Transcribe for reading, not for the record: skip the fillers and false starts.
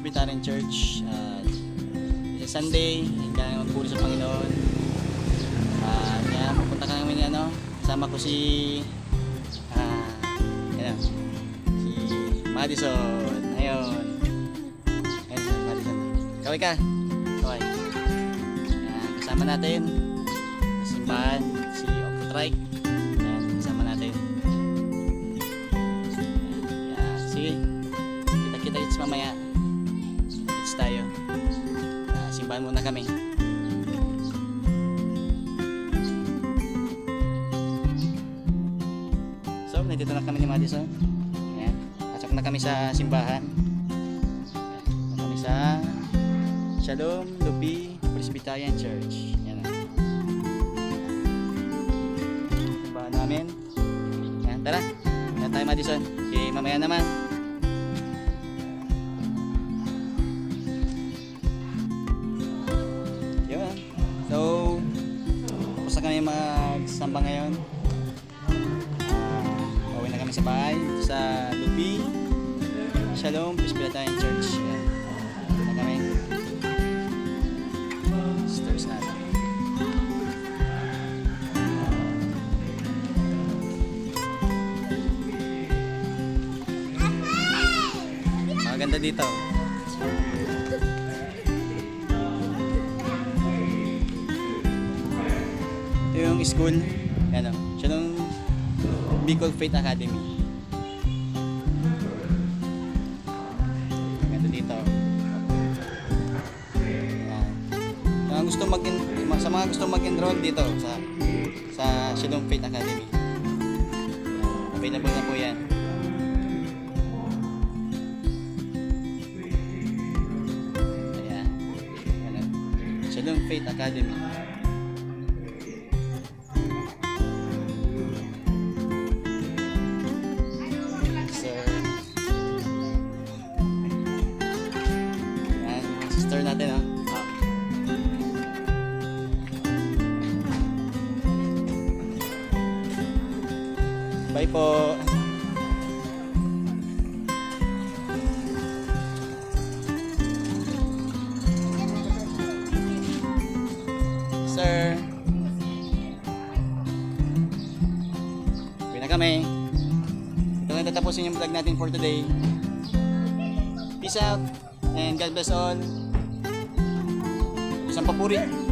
Presbyterian Church. It's a Sunday, kaya magpuri sa Panginoon. Kaya pupunta kami ni kasama ko si Madison. Ayun. Ayun si Madison. Kaway ka. Kaway. Kasama natin sa simbahan si Octotrike. Ayan, kasama natin. Sige. Kita-kita mamaya. It's tayo. Simbahan muna kami. So, nandito na kami ni Madison. Ayan. Pasok na kami sa simbahan. Ayan. Na kami sa Shalom Lupi Presbyterian Church. Ayan na. Simbahan namin. Ayan, tara. Ayan tayo, Madison. Okay, mamaya naman. Yun. So, tapos na kami magsamba ngayon. Pauwi na kami sa bahay sa Lupi Shalom Presbyterian Church. Ayan. Na kami. Sisters natin. Maganda dito. Ito yung school. Ayan o. Siya nung Bicol Faith Academy. Maganda dito. Ayan. Sa mga gusto mag-enroll dito sa Shalom Faith Academy. Ayan. Available na po yan. Ayan. Ayan. Shalom Faith Academy. Sister natin Bye po. Sir. Uwi na kami. Ito lang tatapusin yung vlog natin for today. Peace out and God bless all. Isang papuri.